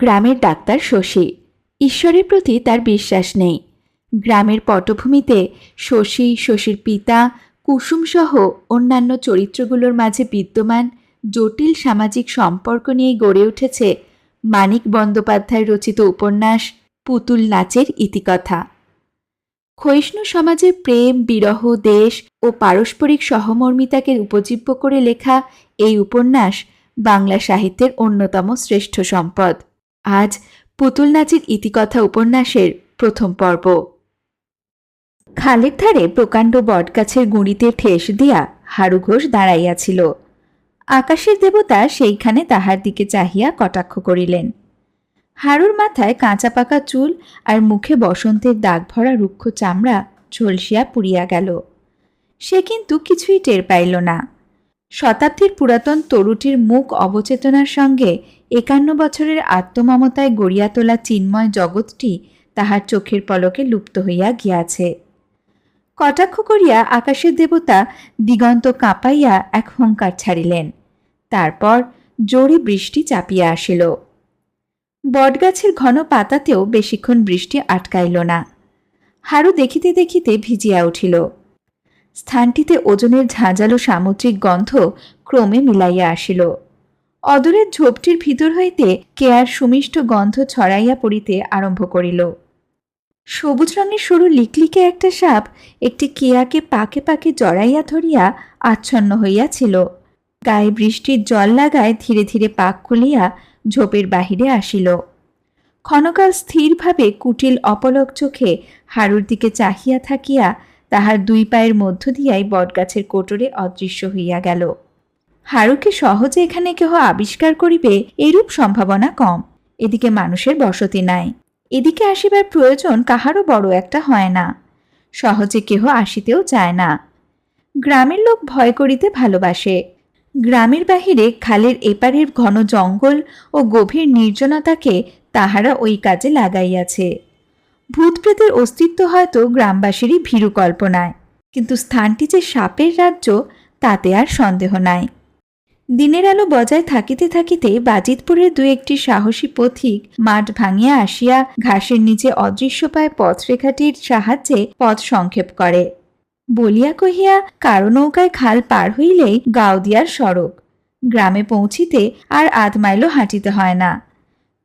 গ্রামের ডাক্তার শশী। ঈশ্বরের প্রতি তার বিশ্বাস নেই। গ্রামের পটভূমিতে শশী, শশীর পিতা, কুসুমসহ অন্যান্য চরিত্রগুলোর মাঝে বিদ্যমান জটিল সামাজিক সম্পর্ক নিয়ে গড়ে উঠেছে মানিক বন্দ্যোপাধ্যায় রচিত উপন্যাস পুতুল নাচের ইতিকথা। ক্ষয়িষ্ণু সমাজের প্রেম, বিরহ, দেশ ও পারস্পরিক সহমর্মিতাকে উপজীব্য করে লেখা এই উপন্যাস বাংলা সাহিত্যের অন্যতম শ্রেষ্ঠ সম্পদ। আজ পুতুল নাচের ইতিকথা উপন্যাসের প্রথম পর্ব। খালের ধারে প্রকাণ্ড বটগাছের গুঁড়িতে ঠেস দিয়া হারু ঘোষ দাঁড়াইয়াছিল। আকাশের দেবতা সেইখানে তাহার দিকে চাহিয়া কটাক্ষ করিলেন। হারুর মাথায় কাঁচা পাকা চুল আর মুখে বসন্তের দাগ ভরা রুক্ষ চামড়া ঝলসিয়া পুড়িয়া গেল। সে কিন্তু কিছুই টের পাইল না। শতাব্দীর পুরাতন তরুটির মুখ অবচেতনার সঙ্গে ৫১ বছরের আত্মমমতায় গড়িয়া তোলা চিন্ময় জগৎটি তাহার চোখের পলকে লুপ্ত হইয়া গিয়াছে। কটাক্ষ করিয়া আকাশের দেবতা দিগন্ত কাঁপাইয়া এক হুঙ্কার ছাড়িলেন। তারপর জোরে বৃষ্টি চাপিয়া আসিল। বটগাছের ঘন পাতাতেও বেশিক্ষণ বৃষ্টি আটকাইল না। হারু দেখিতে দেখিতে ভিজিয়া উঠিল। স্থানটিতে ওজনের ঝাঁঝালো সামুদ্রিক গন্ধ ক্রমে মিলাইয়া আসিল। অদূরের ঝোপটির ভিতর হইতে কেয়ার সুমিষ্ট গন্ধ ছড়াইয়া পড়িতে আরম্ভ করিল। সবুজ রঙের সরু লিকলিকে একটা সাপ একটি কেয়াকে পাকে পাকে জড়াইয়া ধরিয়া আচ্ছন্ন হইয়াছিল। গায়ে বৃষ্টির জল লাগায় ধীরে ধীরে পাক খুলিয়া ঝোপের বাহিরে আসিল। ক্ষণকাল স্থিরভাবে কুটিল অপলক চোখে হারুর দিকে চাহিয়া থাকিয়া তাহার দুই পায়ের মধ্য দিয়াই বটগাছের কোটরে অদৃশ্য হইয়া গেল। হারুকে সহজে এখানে কেহ আবিষ্কার করিবে এরূপ সম্ভাবনা কম। এদিকে মানুষের বসতি নাই। এদিকে আসিবার প্রয়োজন কাহারও বড় একটা হয় না। সহজে কেহ আসিতেও চায় না। গ্রামের লোক ভয় করিতে ভালোবাসে। গ্রামের বাহিরে খালের এপারের ঘন জঙ্গল ও গভীর নির্জনতাকে তাহারা ওই কাজে লাগাইয়াছে। ভূতপ্রেতের অস্তিত্ব হয়তো গ্রামবাসীরই ভীরু কল্পনায়, কিন্তু স্থানটি যে সাপের রাজ্য তাতে আর সন্দেহ নাই। দিনের আলো বজায় থাকিতে থাকিতে বাজিতপুরের দু একটি সাহসী পথিক মাঠ ভাঙিয়া আসিয়া ঘাসের নিচে অদৃশ্য পায় পথরেখাটির সাহায্যে পথ সংক্ষেপ করে। বলিয়া কহিয়া কারো নৌকায় খাল পার হইলেই গাওদিয়ার সড়ক। গ্রামে পৌঁছিতে আর আধ মাইলও হাঁটিতে হয় না।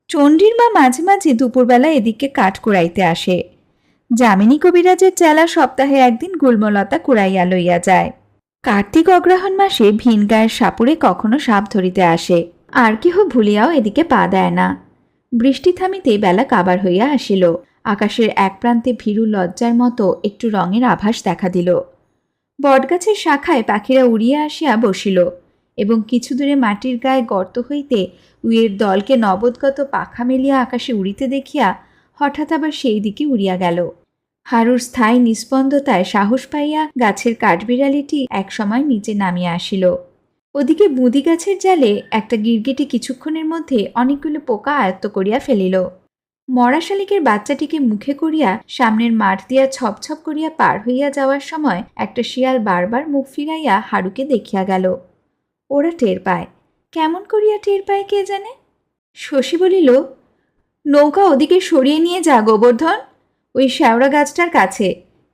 চণ্ডীর মা মাঝে মাঝে দুপুরবেলা এদিকে কাঠ কুড়াইতে আসে। যামিনী কবিরাজের চেলা সপ্তাহে একদিন গুল্মলতা কুড়াইয়া লইয়া যায়। কার্তিক অগ্রহায়ণ মাসে ভিনগায়ের সাপুরে কখনো সাপ ধরিতে আসে। আর কেহ ভুলিয়াও এদিকে পা দেয় না। বৃষ্টি থামিতে বেলা কাবার হইয়া আসিল। আকাশের এক প্রান্তে ভীরু লজ্জার মতো একটু রঙের আভাস দেখা দিল। বটগাছের শাখায় পাখিরা উড়িয়া আসিয়া বসিল এবং কিছু দূরে মাটির গায়ে গর্ত হইতে উইয়ের দলকে নবদগত পাখা মেলিয়া আকাশে উড়িতে দেখিয়া হঠাৎ আবার সেই দিকে উড়িয়া গেল। হারুর স্থায়ী নিস্পন্দতায় সাহস পাইয়া গাছের কাঠবিড়ালিটি একসময় নিচে নামিয়া আসিল। ওদিকে বুঁদি গাছের জালে একটা গিরগিটি কিছুক্ষণের মধ্যে অনেকগুলো পোকা আয়ত্ত করিয়া ফেলিল। মরা শালিকের বাচ্চাটিকে মুখে করিয়া সামনের মাঠ দিয়া ছপছপ করিয়া পার হইয়া যাওয়ার সময় একটা শিয়াল বারবার মুখ ফিরাইয়া হারুকে দেখিয়া গেল। ওরা টের পায়। কেমন করিয়া টের পায় কে জানে। শশী বলিল, নৌকা ওদিকে সরিয়ে নিয়ে যা গোবর্ধন, ওই শ্যাওড়া গাছটার কাছে,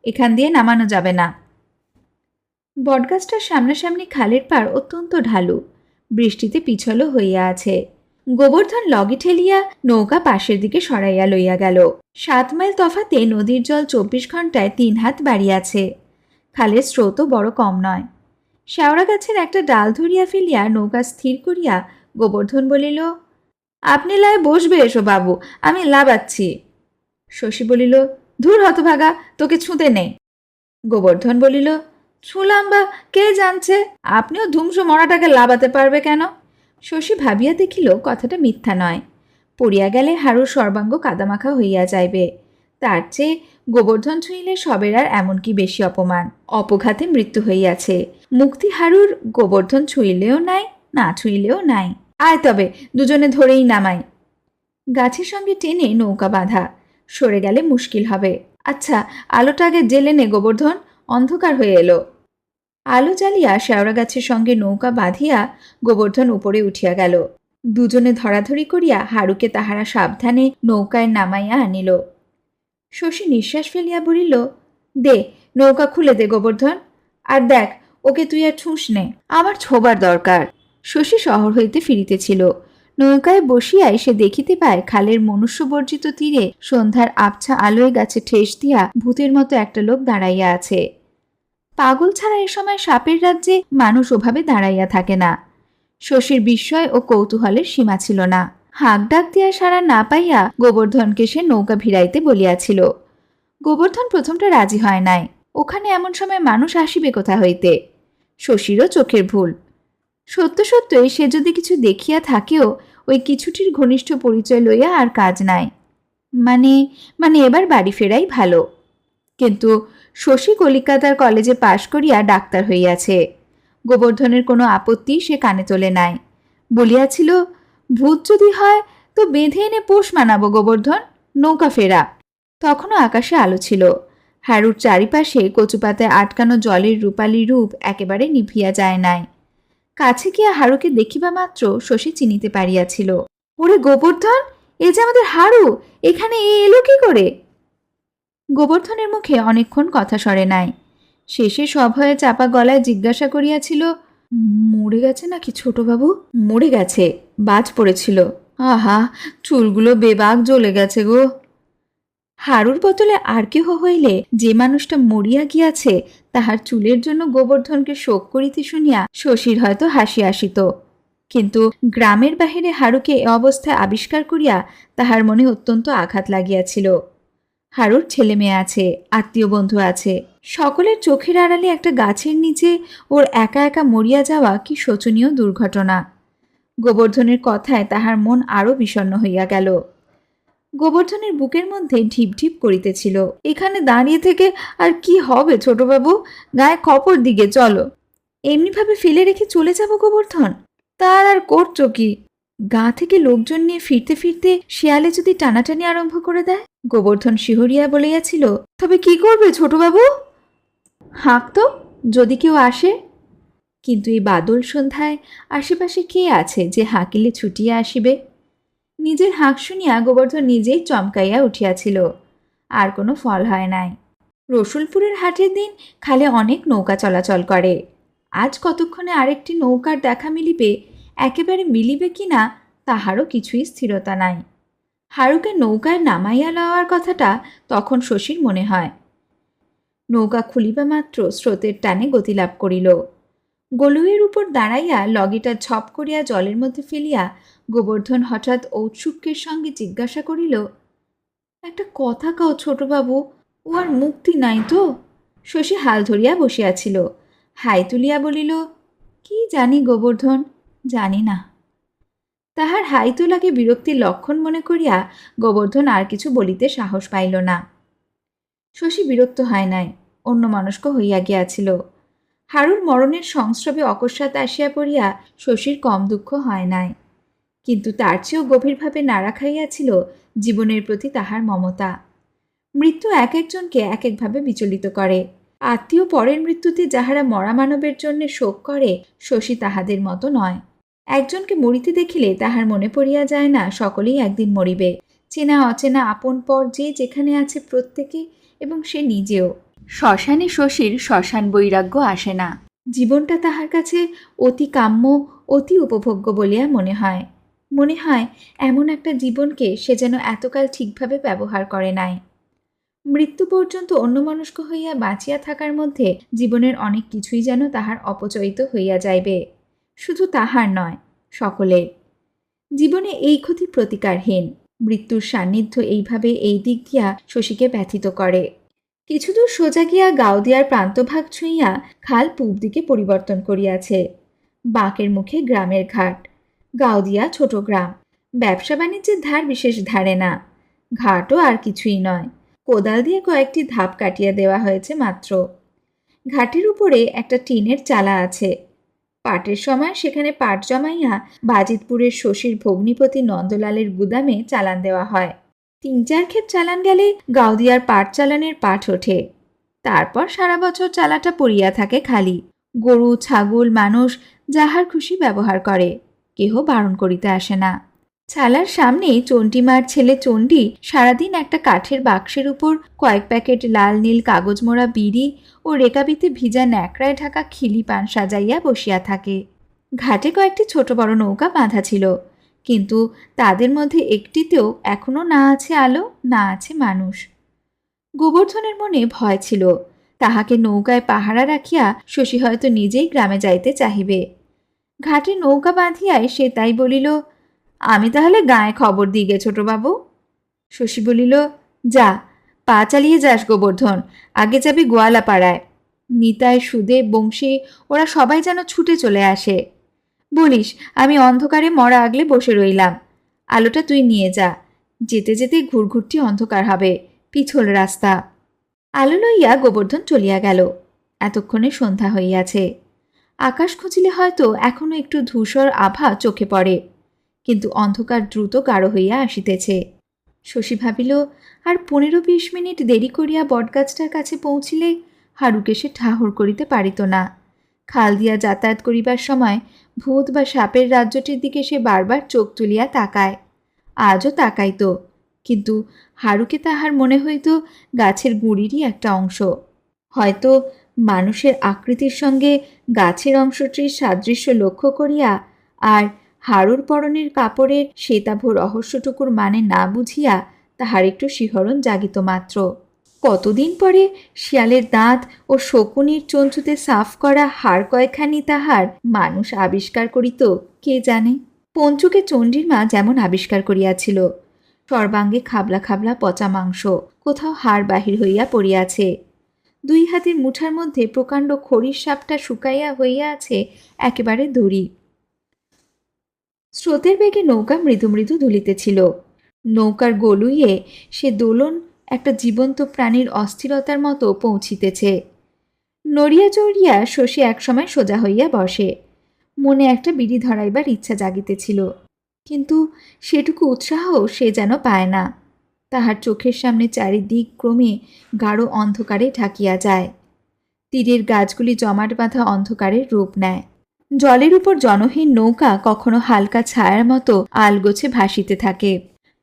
এখান দিয়ে নামানো যাবে না। বটগাছটার সামনাসামনি খালের পাড় অত্যন্ত ঢালু, বৃষ্টিতে পিছলও হইয়া আছে। গোবর্ধন লগি ঠেলিয়া নৌকা পাশের দিকে সরাইয়া লইয়া গেল। ৭ মাইল তফাতে নদীর জল ২৪ ঘণ্টায় ৩ হাত বাড়িয়াছে। খালের স্রোতও বড় কম নয়। শ্যাওড়া গাছের একটা ডাল ধরিয়া ফেলিয়া নৌকা স্থির করিয়া গোবর্ধন বলিল, আপনি লায়ে বসবে এসো বাবু, আমি লাবাচ্ছি। শশী বলিল, ধুর হতভাগা, তোকে ছুঁতে নেই। গোবর্ধন বলিল, ছুঁলাম বা কে জানছে, আপনিও ধুমসো মরাটাকে লাবাতে পারবে কেন? শশী ভাবিয়া দেখিল কথাটা মিথ্যা নয়। পড়িয়া গেলে হারুর সর্বাঙ্গ কাদামাখা হইয়া যাইবে। তার চেয়ে গোবর্ধন ছুঁইলে সবের আর এমন কি বেশি অপমান। অপঘাতে মৃত্যু হইয়াছে, মুক্তি হারুর গোবর্ধন ছুঁইলেও নাই, না ছুঁইলেও নাই। আয় তবে দুজনে ধরেই নামাই। গাছের সঙ্গে টেনে নৌকা বাঁধা, সরে গেলে মুশকিল হবে। আচ্ছা, আলোটা আগে জেলে নে গোবর্ধন, অন্ধকার হয়ে এলো। আলো জ্বালিয়া শ্যাওড়া গাছের সঙ্গে নৌকা বাঁধিয়া গোবর্ধন উপরে উঠিয়া গেল। দুজনে ধরাধরি করিয়া হারুকে তাহারা সাবধানে নৌকায় নামাইয়া আনিল। শশী নিঃশ্বাস ফেলিয়া বলিল, দে নৌকা খুলে দে গোবর্ধন, আর দেখ ওকে তুই আর ছুঁস নে, আমার ছোবার দরকার। শশী শহর হইতে ফিরিতেছিল। নৌকায় বসিয়াই সে দেখিতে পায় খালের মনুষ্যবর্জিত তীরে সন্ধ্যার আবছা আলোয় গাছে ঠেস দিয়া ভূতের মতো একটা লোক দাঁড়াইয়া আছে। পাগল ছাড়া এ সময় সাপের রাজ্যে মানুষ ওভাবে দাঁড়াইয়া থাকে না। শশীর বিস্ময় ও কৌতূহলের সীমা ছিল না। হাঁক ডাক দিয়া সাড়া না পাইয়া গোবর্ধনকে সে নৌকা ভিড়াইতে বলিয়াছিল। গোবর্ধন প্রথমটা রাজি হয় নাই। ওখানে এমন সময় মানুষ আসিবে কোথা হইতে? শশীরও চোখের ভুল। সত্য সত্যই সে যদি কিছু দেখিয়া থাকেও ওই কিছুটির ঘনিষ্ঠ পরিচয় লইয়া আর কাজ নাই। মানে মানে এবার বাড়ি ফেরাই ভালো। কিন্তু শশী কলিকাতার কলেজে পাশ করিয়া ডাক্তার হইয়াছে। গোবর্ধনের কোনো আপত্তি সে কানে তোলে নাই। বলিয়াছিল, ভূত যদি হয় তো বেঁধে এনে পোষ মানাবো গোবর্ধন, নৌকা ফেরা। তখনও আকাশে আলো ছিল। হারুর চারিপাশে কচুপাতায় আটকানো জলের রূপালী রূপ একেবারে নিভিয়া যায় নাই। কাছে গিয়া হারুকে দেখিবা মাত্র শশী চিনিতে পারিয়াছিল। ওরে গোবর্ধন, এ যে আমাদের হারু, এখানে এলো কি করে? গোবর্ধনের মুখে অনেকক্ষণ কথা সরে নাই। শেষে সভয়ে চাপা গলায় জিজ্ঞাসা করিয়াছিল, মরে গেছে নাকি ছোটবাবু? মরে গেছে, বাজ পড়েছিল। আহা, চুলগুলো বেবাক জ্বলে গেছে গো। হারুর বদলে আর কেহ হইলে যে মানুষটা মরিয়া গিয়াছে তাহার চুলের জন্য গোবর্ধনকে শোক করিতে শুনিয়া শশীর হয়তো হাসি আসিত। কিন্তু গ্রামের বাহিরে হারুকে এ অবস্থায় আবিষ্কার করিয়া তাহার মনে অত্যন্ত আঘাত লাগিয়াছিল। হারুর ছেলে মেয়ে আছে, আত্মীয় বন্ধু আছে, সকলের চোখের আড়ালে একটা গাছের নিচে ওর একা একা মরিয়া যাওয়া কি শোচনীয় দুর্ঘটনা। গোবর্ধনের কথায় তাহার মন আরও বিষণ্ণ হইয়া গেল। গোবর্ধনের বুকের মধ্যে ঢিপ ঢিপ করিতেছিল। এখানে দাঁড়িয়ে থেকে আর কি হবে ছোটবাবু? গায়ে খপর দিকে চলো। এমনিভাবে ফেলে রেখে চলে যাব গোবর্ধন? তার আর করছো কি? গা থেকে লোকজন নিয়ে ফিরতে ফিরতে শিয়ালে যদি টানাটানি আরম্ভ করে দেয়? গোবর্ধন শিহরিয়া বলিয়াছিল, তবে কি করবে ছোটবাবু? হাঁক তো, যদি কেউ আসে। কিন্তু এই বাদল সন্ধ্যায় আশেপাশে কে আছে যে হাঁকিলে ছুটিয়া আসিবে? নিজের হাঁক শুনিয়া গোবর্ধন নিজেই চমকাইয়া উঠিয়াছিল। আর কোনো ফল হয় নাই। রসুলপুরের হাটের দিন খালে অনেক নৌকা চলাচল করে। আজ কতক্ষণে আরেকটি নৌকার দেখা মিলিবে, একেবারে মিলিবে কিনা তাহারও কিছুই স্থিরতা নাই। হারুকে নৌকায় নামাইয়া লওয়ার কথাটা তখন শশীর মনে হয়। নৌকা খুলিবা মাত্র স্রোতের টানে গতিলাভ করিল। গলুয়ের উপর দাঁড়াইয়া লগিটা ঝপ করিয়া জলের মধ্যে ফেলিয়া গোবর্ধন হঠাৎ ঔৎসুক্যের সঙ্গে জিজ্ঞাসা করিল, একটা কথা কও ছোটবাবু, ও আর মুক্তি নাই তো? শশী হাল ধরিয়া বসিয়াছিল। হাই তুলিয়া বলিল, কি জানি গোবর্ধন, জানি না। তাহার হাই তোলাকে বিরক্তির লক্ষণ মনে করিয়া গোবর্ধন আর কিছু বলিতে সাহস পাইল না। শশী বিরক্ত হয় নাই, অন্যমনস্ক হইয়া গিয়াছিল। হারুর মরণের সংস্রবে অকস্মাৎ আসিয়া পড়িয়া শশীর কম দুঃখ হয় নাই। কিন্তু তার চেয়েও গভীরভাবে নাড়া খাইয়াছিল জীবনের প্রতি তাহার মমতা। মৃত্যু এক একজনকে এক একভাবে বিচলিত করে। আত্মীয় পরের মৃত্যুতে যাহারা মরা মানবের জন্য শোক করে, শশী তাহাদের মতো নয়। একজনকে মরিতে দেখিলে তাহার মনে পড়িয়া যায় না সকলেই একদিন মরিবে। চেনা অচেনা আপন পর যে যেখানে আছে প্রত্যেকে, এবং সে নিজেও। শ্মশানে শশীর শ্মশান বৈরাগ্য আসে না। জীবনটা তাহার কাছে অতি কাম্য, অতি উপভোগ্য বলিয়া মনে হয়। মনে হয় এমন একটা জীবনকে সে যেন এতকাল ঠিকভাবে ব্যবহার করে নাই। মৃত্যু পর্যন্ত অন্যমনস্ক হইয়া বাঁচিয়া থাকার মধ্যে জীবনের অনেক কিছুই যেন তাহার অপচয়িত হইয়া যাইবে। শুধু তাহার নয়, সকলের। জীবনে এই ক্ষতি প্রতিকারহীন। মৃত্যুর সান্নিধ্য এইভাবে এই দিক দিয়া শশীকে ব্যথিত করে। কিছুদূর সোজা গিয়া গাওদিয়ার প্রান্তভাগ ছুঁইয়া খাল পূব দিকে পরিবর্তন করিয়াছে। বাঁকের মুখে গ্রামের ঘাট। গাওদিয়া ছোট গ্রাম, ব্যবসা বাণিজ্যের ধার বিশেষ ধারে না। ঘাটও আর কিছুই নয়, কোদাল দিয়ে কয়েকটি ধাপ কাটিয়া দেওয়া হয়েছে মাত্র। ঘাটের উপরে একটা টিনের চালা আছে। পাটের সময় সেখানে পাট জমাইয়া বাজিতপুরের শশীর ভগ্নিপতি নন্দলালের গুদামে চালান দেওয়া হয়। ৩-৪ ক্ষেত চালান গেলে গাওদিয়ার পাট চালানের পাট ওঠে। তারপর সারা বছর চালাটা পড়িয়া থাকে খালি। গরু ছাগল মানুষ যাহার খুশি ব্যবহার করে। কেহ বারণ করিতে আসে না। ছালার সামনে চণ্ডীমার ছেলে চণ্ডী সারাদিন একটা কাঠের বাক্সের উপর কয়েক প্যাকেট লাল নীল কাগজ মোড়া বিড়ি ও রেকাবিতে ভিজা ন্যাকড়ায় ঢাকা খিলি পান সাজাইয়া বসিয়া থাকে। ঘাটে কয়েকটি ছোট বড় নৌকা বাঁধা ছিল, কিন্তু তাদের মধ্যে একটিতেও এখনো না আছে আলো, না আছে মানুষ। গোবর্ধনের মনে ভয় ছিল, তাহাকে নৌকায় পাহারা রাখিয়া শশী হয়তো নিজেই গ্রামে যাইতে চাহিবে। ঘাটে নৌকা বাঁধিয়ায় সে তাই বলিল, আমি তাহলে গায়ে খবর দিগে ছোটবাবু। শশী বলিল, যা, পা চালিয়ে যাস গোবর্ধন, আগে যাবি গোয়ালা পাড়ায়। নিতাই, সুদে, বংশী ওরা সবাই যেন ছুটে চলে আসে। বলিস আমি অন্ধকারে মরা আগলে বসে রইলাম, আলোটা তুই নিয়ে যা। যেতে যেতে ঘুরঘুরটি অন্ধকার হবে, পিছল রাস্তা। আলো লইয়া গোবর্ধন চলিয়া গেল। এতক্ষণে সন্ধ্যা হইয়াছে। আকাশ খুঁজিলে হয়তো এখনো একটু ধূসর আভা চোখে পড়ে, কিন্তু অন্ধকার দ্রুত গাঢ় হইয়া আসিতেছে। শশী ভাবিল, আর 15-20 মিনিট দেরি করিয়া বটগাছটার কাছে পৌঁছিলে হারুকে সে ঠাহর করিতে পারিত না। খাল দিয়া যাতায়াত করিবার সময় ভূত বা সাপের রাজ্যটির দিকে সে বারবার চোখ তুলিয়া তাকায়। আজও তাকাইত, কিন্তু হারুকে তাহার মনে হইত গাছের গুঁড়িরই একটা অংশ। হয়তো মানুষের আকৃতির সঙ্গে গাছের অংশটির সাদৃশ্য লক্ষ্য করিয়া আর হারুর পরনের কাপড়ের শ্বেতাভ রহস্যটুকুর মানে না বুঝিয়া তাহার একটু শিহরণ জাগিত মাত্র। কতদিন পরে শিয়ালের দাঁত ও শকুনির চঞ্চুতে সাফ করা হাড় কয়খানি তাহার মানুষ আবিষ্কার করিত কে জানে। পঞ্চুকে চণ্ডীর মা যেমন আবিষ্কার করিয়াছিল, সর্বাঙ্গে খাবলা খাবলা পচা মাংস, কোথাও হাড় বাহির হইয়া পড়িয়াছে। 2 হাতের মুঠার মধ্যে প্রকাণ্ড খড়ির সাপটা শুকাইয়া হইয়া আছে একেবারে দড়ি। স্রোতের বেগে নৌকা মৃদু মৃদু দুলিতেছিল। নৌকার গলুইয়ে সে দোলন একটা জীবন্ত প্রাণীর অস্থিরতার মতো পৌঁছিতেছে। নড়িয়া চড়িয়া শশী একসময় সোজা হইয়া বসে। মনে একটা বিড়ি ধরাইবার ইচ্ছা জাগিতেছিল, কিন্তু সেটুকু উৎসাহ সে যেন পায় না। তাহার চোখের সামনে চারিদিক ক্রমে গাঢ় অন্ধকারে ঢাকিয়া যায়। তীরের গাছগুলি জমাট বাঁধা অন্ধকারের রূপ নেয়। জলের উপর জনহীন নৌকা কখনো হালকা ছায়ার মতো আলগোছে ভাসিতে থাকে।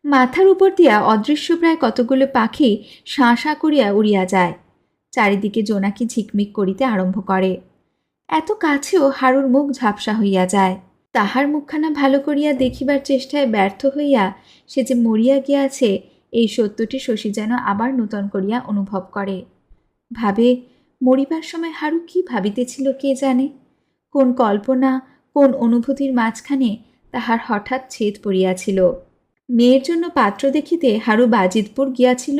মাথার উপর দিয়া অদৃশ্য প্রায় কতগুলো পাখি শাঁ শাঁ করিয়া উড়িয়া যায়। চারিদিকে জোনাকি ঝিকমিক করিতে আরম্ভ করে। এত কাছেও হারুর মুখ ঝাপসা হইয়া যায়। তাহার মুখখানা ভালো করিয়া দেখিবার চেষ্টায় ব্যর্থ হইয়া সে যে মরিয়া গিয়াছে, এই সত্যটি শশী যেন আবার নূতন করিয়া অনুভব করে। ভাবে, মরিবার সময় হারু কি ভাবিতেছিল কে জানে। কোন কল্পনা, কোন অনুভূতির মাঝখানে তাহার হঠাৎ ছেদ পড়িয়াছিল। মেয়ের জন্য পাত্র দেখিতে হারু বাজিতপুর গিয়াছিল,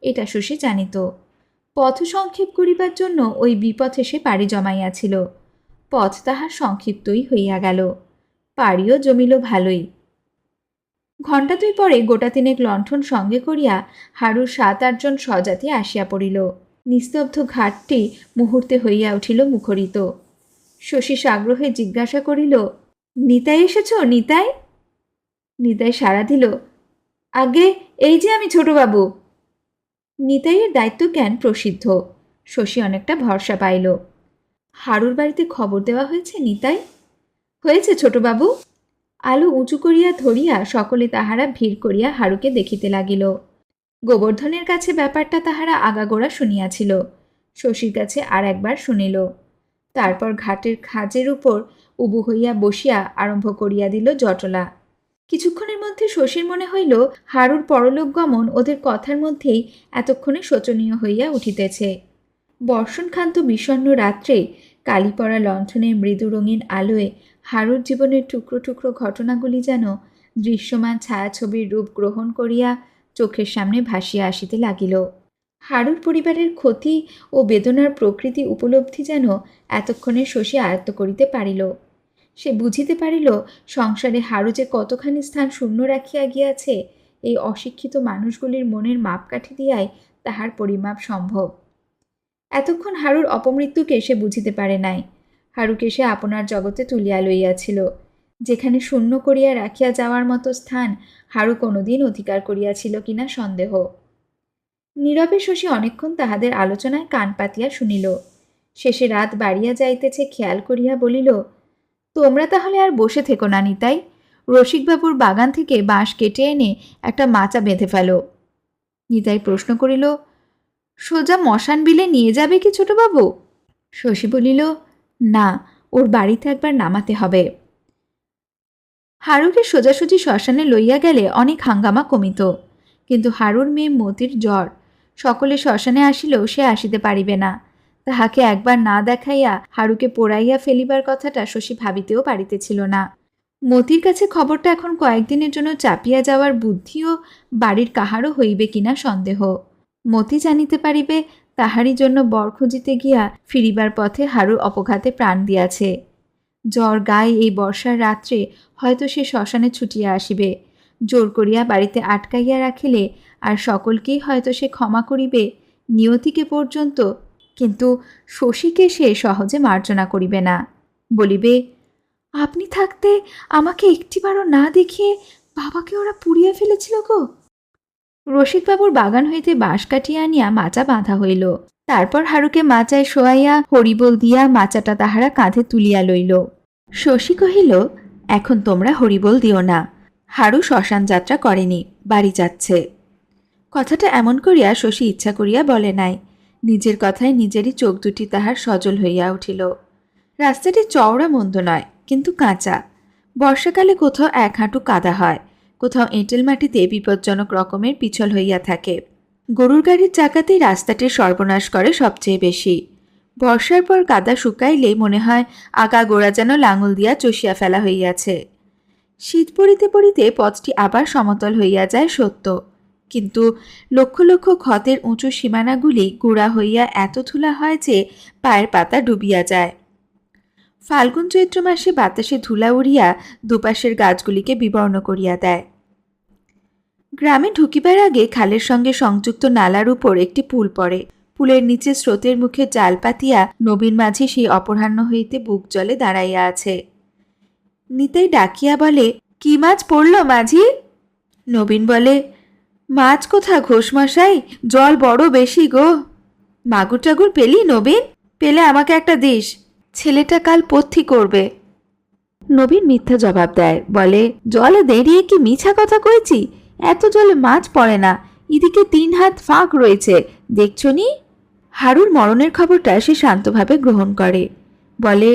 এটা শশী জানিত। পথ সংক্ষেপ করিবার জন্য ওই বিপথে সে পাড়ি জমাইয়াছিল। পথ তাহার সংক্ষিপ্তই হইয়া গেল, পাড়িও জমিল ভালোই। ঘণ্টা 2 পরে গোটা 3 লণ্ঠন সঙ্গে করিয়া হারুর 7-8 জন স্বজাতি আসিয়া পড়িল। নিস্তব্ধ ঘাটটি মুহূর্তে হইয়া উঠিল মুখরিত। শশী সাগ্রহে জিজ্ঞাসা করিল, নিতাই এসেছ নিতাই? নিতাই সাড়া দিল, আগে এই যে আমি ছোটবাবু। নিতাইয়ের দায়িত্ব জ্ঞান প্রসিদ্ধ। শশী অনেকটা ভরসা পাইল। হারুর বাড়িতে খবর দেওয়া হয়েছে নিতাই? হয়েছে ছোটবাবু। আলো উঁচু করিয়া ধরিয়া সকলে তাহারা ভিড় করিয়া হারুকে দেখিতে লাগিল। গোবর্ধনের কাছে ব্যাপারটা তাহারা আগাগোড়া শুনিয়াছিল, শশীর কাছে আর একবার শুনিল। তারপর ঘাটের খাজের উপর উবু হইয়া বসিয়া আরম্ভ করিয়া দিল জটলা। কিছুক্ষণের মধ্যে শশীর মনে হইল হারুর পরলোক গমন ওদের কথার মধ্যেই এতক্ষণে শোচনীয় হইয়া উঠিতেছে। বর্ষণক্ষান্ত বিষণ্ণ রাত্রে কালি পড়া লণ্ঠনের মৃদু রঙিন আলোয় হারুর জীবনের টুকরো টুকরো ঘটনাগুলি যেন দৃশ্যমান ছায়াছবির রূপ গ্রহণ করিয়া চোখের সামনে ভাসিয়া আসিতে লাগিল। হারুর পরিবারের ক্ষতি ও বেদনার প্রকৃতি উপলব্ধি যেন এতক্ষণে শশী আয়ত্ত করিতে পারিল। সে বুঝিতে পারিল সংসারে হারু যে কতখানি স্থান শূন্য রাখিয়া গিয়াছে, এই অশিক্ষিত মানুষগুলির মনের মাপকাঠি দিয়াই তাহার পরিমাপ সম্ভব। এতক্ষণ হারুর অপমৃত্যুকে সে বুঝিতে পারে নাই। হারুকে সে আপনার জগতে তুলিয়া লইয়াছিল, যেখানে শূন্য করিয়া রাখিয়া যাওয়ার মতো স্থান হারু কোনোদিন অধিকার করিয়াছিল কিনা সন্দেহ। নীরবে শশী অনেকক্ষণ তাহাদের আলোচনায় কান পাতিয়া শুনিল। শেষে রাত বাড়িয়া যাইতেছে খেয়াল করিয়া বলিল, তোমরা তাহলে আর বসে থেকো না নিতাই, রসিকবাবুর বাগান থেকে বাঁশ কেটে এনে একটা মাচা বেঁধে ফেলো। নিতাই প্রশ্ন করিল, সোজা মশান বিলে নিয়ে যাবে কি ছোটবাবু? শশী বলিল, না, ওর বাড়িতে একবার নামাতে হবে। হারুকে সোজাসুজি শ্মশানে লইয়া গেলে অনেক হাঙ্গামা কমিত, কিন্তু হারুর মেয়ে মতির জ্বর, সকলে শ্মশানে আসিলেও সে আসিতে পারিবে না। তাহাকে একবার না দেখাইয়া হারুকে পোড়াইয়া ফেলিবার কথাটা শশী ভাবিতেও পারিতেছিল না। মতির কাছে খবরটা এখন কয়েকদিনের জন্য চাপিয়া যাওয়ার বুদ্ধিও বাড়ির কাহারও হইবে কিনা সন্দেহ। মতি জানিতে পারিবে তাহারই জন্য বর খুঁজিতে গিয়া ফিরিবার পথে হারু অপঘাতে প্রাণ দিয়াছে। জ্বর গায়ে এই বর্ষার রাত্রে হয়তো সে শ্মশানে ছুটিয়া আসিবে, জোর করিয়া বাড়িতে আটকাইয়া রাখিলে আর সকলকেই হয়তো সে ক্ষমা করিবে, নিয়তিকে পর্যন্ত, কিন্তু শশীকে সে সহজে মার্জনা করিবে না। বলিবে, আপনি থাকতে আমাকে একটিবারও না দেখিয়ে বাবাকে ওরা পুড়িয়া ফেলেছিল গো। রসিকবাবুর বাগান হইতে বাঁশ কাটিয়া আনিয়া মাচা বাঁধা হইল। তারপর হারুকে মাচায় শোয়াইয়া হরিবোল দিয়া মাচাটা তাহারা কাঁধে তুলিয়া লইল। শশী কহিল, এখন তোমরা হরিবোল দিও না, হারু শ্মশান যাত্রা করেনি, বাড়ি যাচ্ছে। কথাটা এমন করিয়া শশী ইচ্ছা করিয়া বলে নাই, নিজের কথায় নিজেরই চোখ দুটি তাহার সজল হইয়া উঠিল। রাস্তাটি চওড়া মন্দ নয়, কিন্তু কাঁচা। বর্ষাকালে কোথাও এক হাঁটু কাদা হয়, কোথাও এঁটেল মাটিতে বিপজ্জনক রকমের পিছল হইয়া থাকে। গরুর গাড়ির চাকাতেই রাস্তাটির সর্বনাশ করে সবচেয়ে বেশি। বর্ষার পর কাদা শুকাইলে মনে হয় আগা গোড়া যেন লাঙল দিয়া চষিয়া ফেলা হইয়াছে। শীত পড়িতে পড়িতে পথটি আবার সমতল হইয়া যায় সত্য, কিন্তু লক্ষ লক্ষ ক্ষতের উঁচু সীমানাগুলি গুঁড়া হইয়া এত ধুলা হয় যে পায়ের পাতা ডুবিয়া যায়। ফাল্গুন চৈত্র মাসে বাতাসে ধুলা উড়িয়া দুপাশের গাছগুলিকে বিবর্ণ করিয়া দেয়। গ্রামে ঢুকিবার আগে খালের সঙ্গে সংযুক্ত নালার উপর একটি পুল পড়ে। পুলের নিচে স্রোতের মুখে জাল পাতিয়া নবীন মাঝি সেই অপরাহ্ন হইতে বুক জলে দাঁড়াইয়া আছে। নিতাই ডাকিয়া বলে, কি মাছ পড়ল মাঝি? নবীন বলে, মাছ কোথা ঘোষমশাই, জল বড় বেশি গো। মাগুর টাগুর পেলি নবীন? পেলে আমাকে একটা দিস, ছেলেটা কাল পথ্যি করবে। নবীন মিথ্যা জবাব দেয়, বলে, জলে দেরিয়ে কি মিছা কথা কইছি? এত জলে মাছ পড়ে না, এদিকে 3 হাত ফাঁক রয়েছে, দেখছো নি? হারুর মরণের খবরটা সে শান্তভাবে গ্রহণ করে, বলে,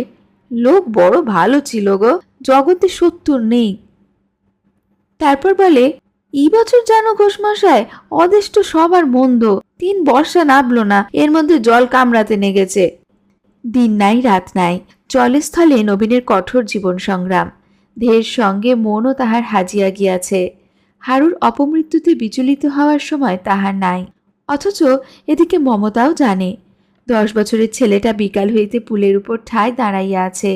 লোক বড় ভালো ছিল গো, জগতে 70 নেই। তারপর বলে, এই বছর জানো ঘোষমশাই, অদেষ্ট সবার মন্দ, 3 বর্ষা নাবলো না, এর মধ্যে জল কামড়াতে নেগেছে। দিন নাই রাত নাই, জলস্থলে নবীনের কঠোর জীবন সংগ্রাম। দেহের সঙ্গে মনও তাহার হাজিয়া গিয়াছে। হারুর অপমৃত্যুতে বিচলিত হওয়ার সময় তাহার নাই, অথচ এদিকে মমতাও জানে 10 বছরের ছেলেটা বিকাল হইতে পুলের উপর ঠায় দাঁড়াইয়া আছে।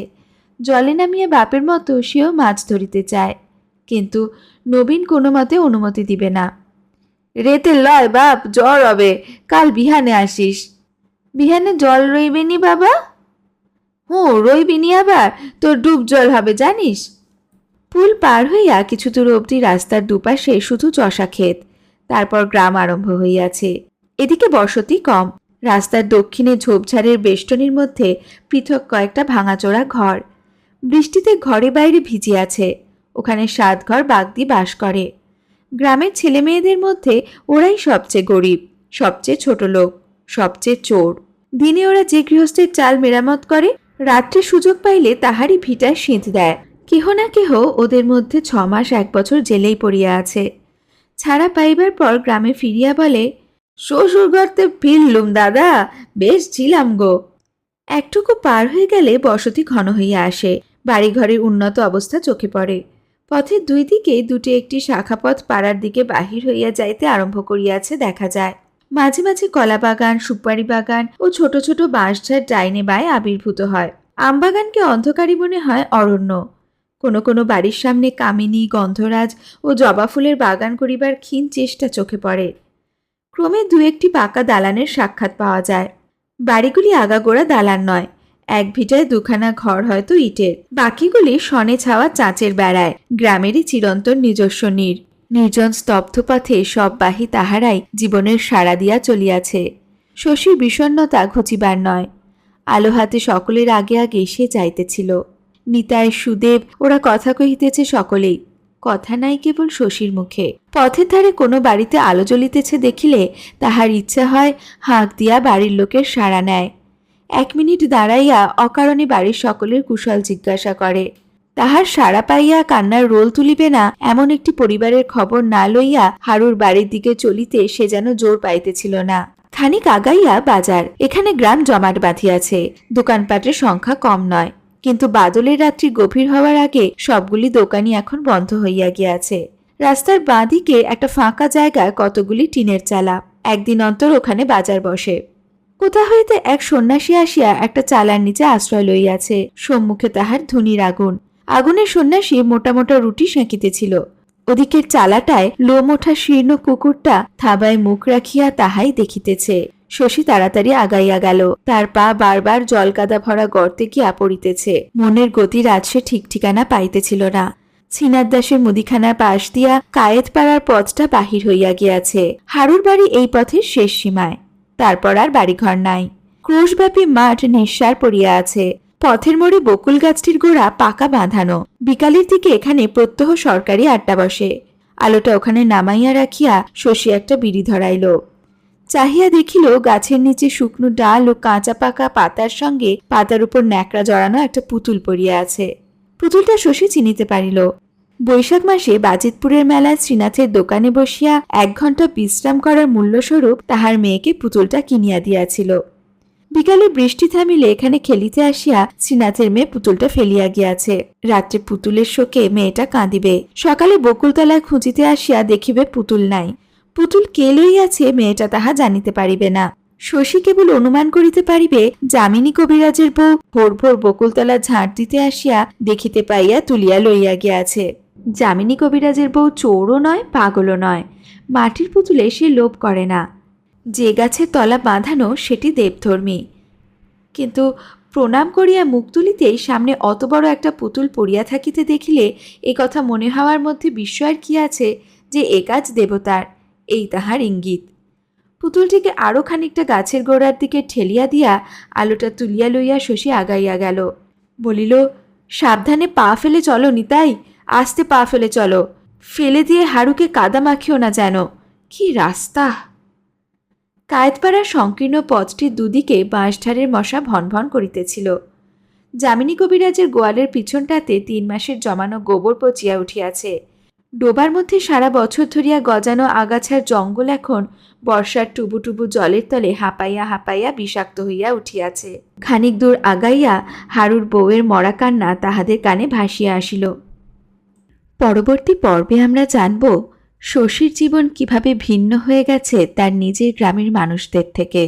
জলে নামিয়ে বাপের মতো সেও মাছ ধরিতে চায়, কিন্তু নবীন কোনো মতে অনুমতি দিবে না। রেতে লয় বাপ, জ্বর হবে, কাল বিহানে আসিস। বিহানে জল রইবেনি বাবা? রইবিনি, আবার তোর ডুব জল হবে জানিস। পুল পার হইয়া কিছু দূর অবধি রাস্তার দুপাশে শুধু চষা ক্ষেত, তারপর গ্রাম আরম্ভ হইয়াছে। এদিকে বসতি কম। রাস্তার দক্ষিণে ঝোপঝাড়ের বেষ্টনীর মধ্যে পৃথক কয়েকটা ভাঙাচোরা ঘর। বৃষ্টিতে ঘরে বাইরে ভিজিয়াছে। ওখানে 7 ঘর বাগদি বাস করে। গ্রামের ছেলে মেয়েদের মধ্যে ওরাই সবচেয়ে গরিব, সবচেয়ে ছোট লোক, সবচেয়ে চোর। দিনে ওরা যে গৃহস্থের চাল মেরামত করে, রাত্রে সুযোগ পাইলে তাহারই ভিটায় সিঁধ দেয়। কেহ না কেহ ওদের মধ্যে 6 মাস 1 বছর জেলেই পড়িয়া আছে। ছাড়া পাইবার পর গ্রামে ফিরিয়া বলে, শ্বশুর ঘরতে ফিরলুম দাদা, বেশ ছিলাম গো। একটুকু পার হয়ে গেলে বসতি ঘন হইয়া আসে। বাড়িঘরের উন্নত অবস্থা চোখে পড়ে। পথের 2 দিকে 2টি একটি শাখাপথ পাড়ার দিকে বাহির হইয়া যাইতে আরম্ভ করিয়াছে দেখা যায়। মাঝে মাঝে কলা বাগান, সুপারি বাগান ও ছোট ছোট বাঁশঝাড় ডাইনে বায়ে আবির্ভূত হয়। আমবাগানকে অন্ধকারী মনে হয় অরণ্য। কোনো কোনো বাড়ির সামনে কামিনী, গন্ধরাজ ও জবা ফুলের বাগান করিবার ক্ষীণ চেষ্টা চোখে পড়ে। ক্রমে 2-1টি পাকা দালানের সাক্ষাৎ পাওয়া যায়। বাড়িগুলি আগাগোড়া দালান নয়, এক ভিটায় 2খানা ঘর হয়তো ইটের, বাকিগুলি শনে ছাওয়া চাঁচের বেড়ায়। গ্রামেরই চিরন্তন নিজস্ব নির্জন স্তব্ধ পথে সব বাহি তাহারাই জীবনের সাড়া দিয়া চলিয়াছে। শশীর বিষণ্ণতা ঘুচিবার নয়, আলো হাতে সকলের আগে আগে সে যাইতেছিল। নিতাই, সুদেব ওরা কথা কহিতেছে সকলেই, কথা নাই কেবল শশীর মুখে। পথের ধারে কোনো বাড়িতে আলো জ্বলিতেছে দেখিলে তাহার ইচ্ছা হয় হাঁক দিয়া বাড়ির লোকের সাড়া নেয়। 1 মিনিট দাঁড়াইয়া অকারণে বাড়ির সকলের কুশল জিজ্ঞাসা করে। তাহার সাড়া পাইয়া কান্নার রোল তুলিবে না এমন একটি পরিবারের খবর না লইয়া হারুর বাড়ির দিকে চলিতে সে যেন জোর পাইতেছিল না। খানিক আগাইয়া বাজার। এখানে গ্রাম জমাট বাঁধিয়াছে, দোকানপাটের সংখ্যা কম নয়, কিন্তু বাদলের রাত্রি গভীর হওয়ার আগে সবগুলি দোকানই এখন বন্ধ হইয়া গিয়াছে। রাস্তার বাঁ দিকে একটা ফাঁকা জায়গায় কতগুলি টিনের চালা, একদিন অন্তর ওখানে বাজার বসে। কোথা হইতে এক সন্ন্যাসী আসিয়া একটা চালার নিচে আশ্রয় লইয়াছে, সম্মুখে তাহার ধুনির আগুন। আগুনের সন্ন্যাসী মোটা মোটা রুটি সেঁকিতেছিল। ওদিকের চালাটায় লোম ওঠা শীর্ণ কুকুরটা থাবায় মুখ রাখিয়া তাহাই দেখিতেছে। শশী তাড়াতাড়ি আগাইয়া গেল। তার পা বারবার জলকাদা ভরা গর্তে গিয়া পড়িতেছে। মনের গতির আজ সে ঠিক ঠিকানা পাইতেছিল না। ছিনাদাসের মুদিখানার পাশ দিয়া কায়েতপাড়ার পথটা বাহির হইয়া গিয়াছে। হারুর বাড়ি এই পথের শেষ সীমায়। তারপর আর বাড়িঘর নাই। ক্রোশব্যাপী মাঠ নিঃসার পড়িয়া আছে। পথের মোড়ে বকুল গাছটির গোড়া পাকা বাঁধানো। বিকালের দিকে এখানে প্রত্যহ সরকারি আড্ডা বসে। আলোটা ওখানে নামাইয়া রাখিয়া শশী একটা বিড়ি ধরাইল। চাহিয়া দেখিল গাছের নিচে শুকনো ডাল ও কাঁচা পাকা পাতার সঙ্গে পাতার উপর ন্যাকড়া জড়ানো একটা পুতুল পড়িয়া আছে। পুতুলটা শশী চিনিতে পারিল। বৈশাখ মাসে বাজিতপুরের মেলায় শ্রীনাথের দোকানে বসিয়া 1 ঘণ্টা বিশ্রাম করার মূল্যস্বরূপ তাহার মেয়েকে পুতুলটা কিনিয়া দিয়াছিল। বিকালে বৃষ্টি থামিলে এখানে খেলিতে আসিয়া শ্রীনাথের মেয়ে পুতুলটা ফেলিয়া গিয়াছে। রাত্রে পুতুলের শোকে মেয়েটা কাঁদিবে। সকালে বকুলতলায় খুঁজিতে আসিয়া দেখিবে পুতুল নাই। পুতুল কে লইয়াছে মেয়েটা তাহা জানিতে পারিবে না। শশী কেবল অনুমান করিতে পারিবে যামিনী কবিরাজের বউ ভোর ভোর বকুলতলা ঝাঁট দিতে আসিয়া দেখিতে পাইয়া তুলিয়া লইয়া গিয়াছে। যামিনী কবিরাজের বউ চোরও নয়, পাগলও নয়। মাটির পুতুলে সে লোভ করে না। যে গাছের তলা বাঁধানো সেটি দেবধর্মী। কিন্তু প্রণাম করিয়া মুখ তুলিতেই সামনে অত বড় একটা পুতুল পড়িয়া থাকিতে দেখিলে এ কথা মনে হওয়ার মধ্যে বিস্ময়ের কি আছে যে এ কাজ দেবতার, এই তাহার ইঙ্গিত। পুতুলটিকে আরও খানিকটা গাছের গোড়ার দিকে ঠেলিয়া দিয়া আলোটা তুলিয়া লইয়া শশী আগাইয়া গেল। বলিল, সাবধানে পা ফেলে চলো নিতাই, আস্তে পা ফেলে চলো, ফেলে দিয়ে হারুকে কাদা মাখিও না যেন। কি রাস্তা! কায়েতপাড়ার সংকীর্ণ পথটির দুদিকে বাঁশঝাড়ের মশা ভনভন করিতেছিল। যামিনী কবিরাজের গোয়ালের পিছনটাতে 3 মাসের জমানো গোবর পচিয়া উঠিয়াছে। ডোবার মধ্যে সারা বছর ধরিয়া গজানো আগাছার জঙ্গল এখন বর্ষার টুবুটুবু জলের তলে হাঁপাইয়া হাঁপাইয়া বিষাক্ত হইয়া উঠিয়াছে। খানিক দূর আগাইয়া হারুর বউয়ের মরা কান্না তাহাদের কানে ভাসিয়া আসিল। পরবর্তী পর্বে আমরা জানব শশীর জীবন কিভাবে ভিন্ন হয়ে গেছে তার নিজের গ্রামের মানুষদের থেকে।